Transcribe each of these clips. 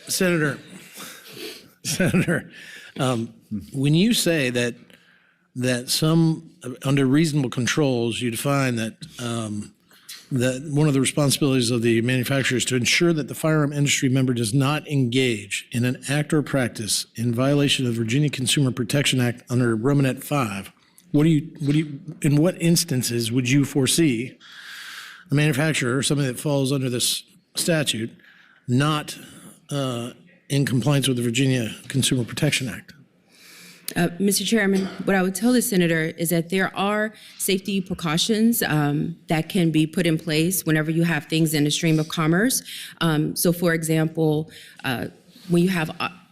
Senator, when you say that some under reasonable controls, you define that that one of the responsibilities of the manufacturer is to ensure that the firearm industry member does not engage in an act or practice in violation of the Virginia Consumer Protection Act under Romanet 5. In what instances would you foresee a manufacturer or somebody that falls under this statute not in compliance with the Virginia Consumer Protection Act? Mr. Chairman, what I would tell the senator is that there are safety precautions that can be put in place whenever you have things in a stream of commerce. So, for example, when you have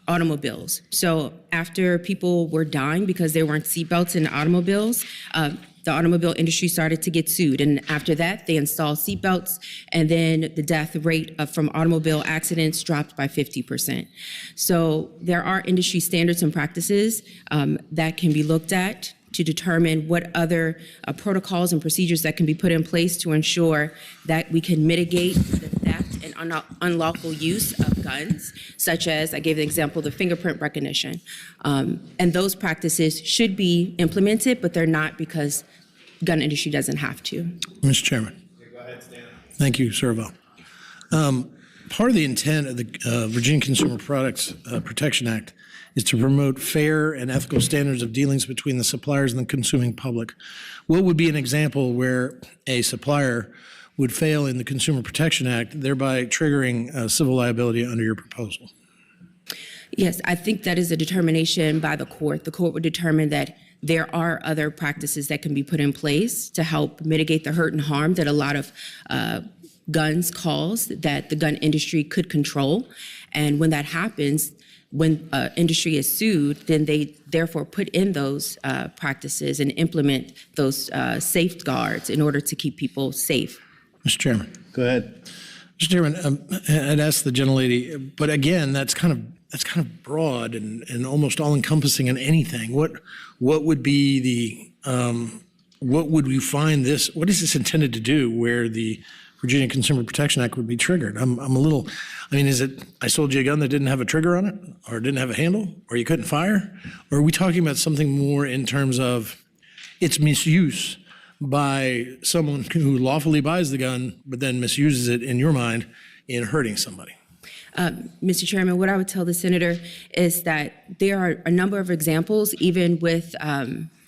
automobiles. So after people were dying because there weren't seatbelts in automobiles, the automobile industry started to get sued. And after that, they installed seatbelts, and then the death rate from automobile accidents dropped by 50%. So there are industry standards and practices that can be looked at to determine what other protocols and procedures that can be put in place to ensure that we can mitigate the theft and unlawful use of guns, such as, I gave the example, the fingerprint recognition. And those practices should be implemented, but they're not because gun industry doesn't have to. Mr. Chairman. Go ahead, Stanley. Thank you, Servo. Part of the intent of the Virginia Consumer Products Protection Act is to promote fair and ethical standards of dealings between the suppliers and the consuming public. What would be an example where a supplier would fail in the Consumer Protection Act, thereby triggering civil liability under your proposal? Yes, I think that is a determination by the court. The court would determine that there are other practices that can be put in place to help mitigate the hurt and harm that a lot of guns cause that the gun industry could control. And when that happens, when industry is sued, then they therefore put in those practices and implement those safeguards in order to keep people safe. Mr. Chairman. Go ahead. Mr. Chairman, I'd ask the gentlelady, but again, that's kind of broad and almost all-encompassing in anything. What would be the what would we find this? What is this intended to do? Where the Virginia Consumer Protection Act would be triggered? I'm a little. I mean, is it I sold you a gun that didn't have a trigger on it, or didn't have a handle, or you couldn't fire, or are we talking about something more in terms of its misuse by someone who lawfully buys the gun but then misuses it in your mind in hurting somebody? Mr. Chairman, what I would tell the senator is that there are a number of examples, even with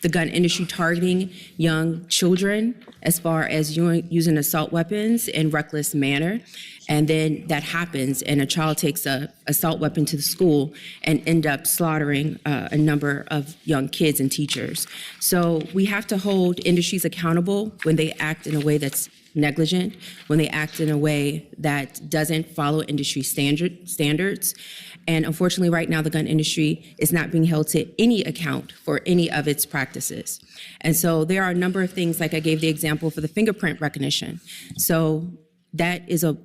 the gun industry targeting young children as far as using assault weapons in reckless manner. And then that happens, and a child takes a assault weapon to the school and end up slaughtering a number of young kids and teachers. So we have to hold industries accountable when they act in a way that's negligent, when they act in a way that doesn't follow industry standards. And unfortunately, right now, the gun industry is not being held to any account for any of its practices. And so there are a number of things, like I gave the example for the fingerprint recognition. So that is a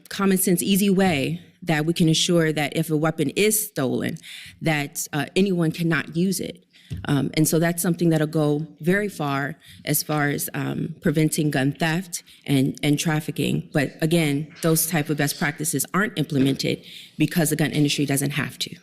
common sense, easy way that we can ensure that if a weapon is stolen, that anyone cannot use it. And so that's something that'll go very far as preventing gun theft and trafficking. But again, those type of best practices aren't implemented because the gun industry doesn't have to.